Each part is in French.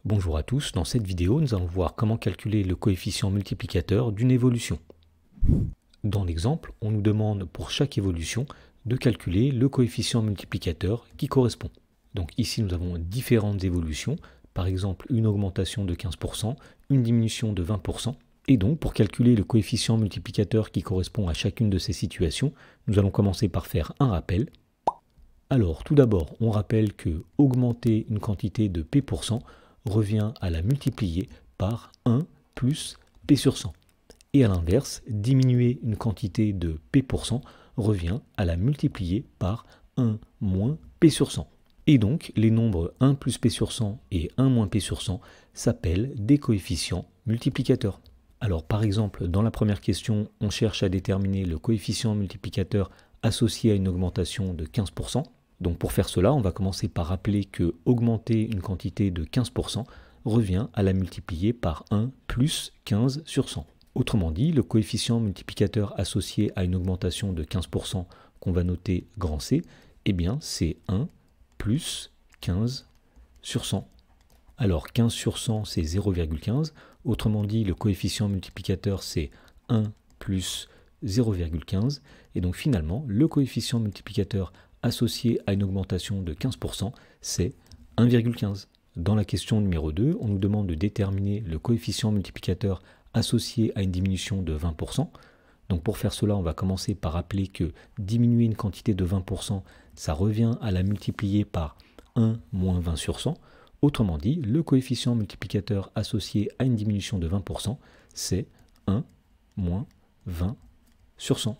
Bonjour à tous, dans cette vidéo nous allons voir comment calculer le coefficient multiplicateur d'une évolution. Dans l'exemple, on nous demande pour chaque évolution de calculer le coefficient multiplicateur qui correspond. Donc ici nous avons différentes évolutions, par exemple une augmentation de 15%, une diminution de 20%. Et donc pour calculer le coefficient multiplicateur qui correspond à chacune de ces situations, nous allons commencer par faire un rappel. Alors tout d'abord, on rappelle que augmenter une quantité de P% revient à la multiplier par 1 plus P sur 100. Et à l'inverse, diminuer une quantité de P% revient à la multiplier par 1 moins P sur 100. Et donc, les nombres 1 plus P sur 100 et 1 moins P sur 100 s'appellent des coefficients multiplicateurs. Alors par exemple, dans la première question, on cherche à déterminer le coefficient multiplicateur associé à une augmentation de 15%. Donc pour faire cela, on va commencer par rappeler que augmenter une quantité de 15% revient à la multiplier par 1 plus 15 sur 100. Autrement dit, le coefficient multiplicateur associé à une augmentation de 15% qu'on va noter grand C, eh bien c'est 1 plus 15 sur 100. Alors 15 sur 100 c'est 0,15, autrement dit le coefficient multiplicateur c'est 1 plus 0,15, et donc finalement le coefficient multiplicateur associé à une augmentation de 15%, c'est 1,15. Dans la question numéro 2, on nous demande de déterminer le coefficient multiplicateur associé à une diminution de 20%. Donc pour faire cela, on va commencer par rappeler que diminuer une quantité de 20%, ça revient à la multiplier par 1 moins 20 sur 100. Autrement dit, le coefficient multiplicateur associé à une diminution de 20%, c'est 1 moins 20 sur 100.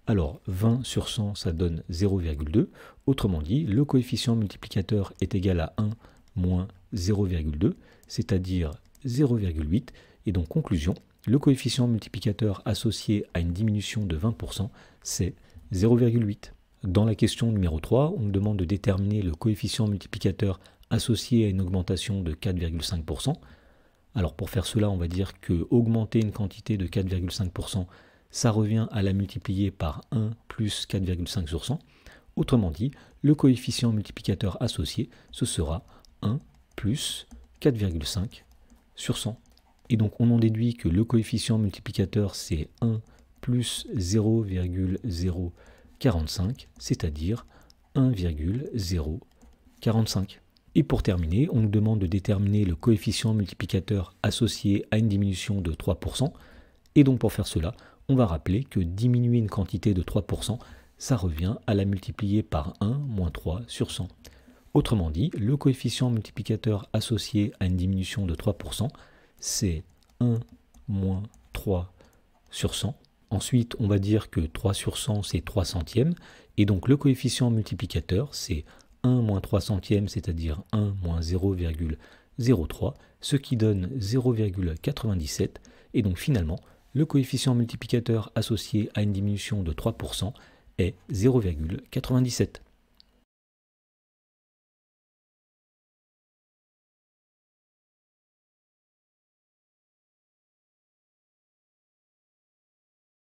Alors 20 sur 100, ça donne 0,2. Autrement dit, le coefficient multiplicateur est égal à 1 moins 0,2, c'est-à-dire 0,8. Et donc conclusion, le coefficient multiplicateur associé à une diminution de 20%, c'est 0,8. Dans la question numéro 3, on nous demande de déterminer le coefficient multiplicateur associé à une augmentation de 4,5%. Alors pour faire cela, on va dire que augmenter une quantité de 4,5%, ça revient à la multiplier par 1 plus 4,5 sur 100. Autrement dit, le coefficient multiplicateur associé, ce sera 1 plus 4,5 sur 100. Et donc on en déduit que le coefficient multiplicateur c'est 1 plus 0,045, c'est-à-dire 1,045. Et pour terminer, on nous demande de déterminer le coefficient multiplicateur associé à une diminution de 3%. Et donc pour faire cela, on va rappeler que diminuer une quantité de 3%, ça revient à la multiplier par 1 moins 3 sur 100. Autrement dit, le coefficient multiplicateur associé à une diminution de 3%, c'est 1 moins 3 sur 100. Ensuite, on va dire que 3 sur 100, c'est 3 centièmes. Et donc le coefficient multiplicateur, c'est 1 moins 3 centièmes, c'est-à-dire 1 moins 0,03, ce qui donne 0,97. Et donc finalement, le coefficient multiplicateur associé à une diminution de 3% est 0,97.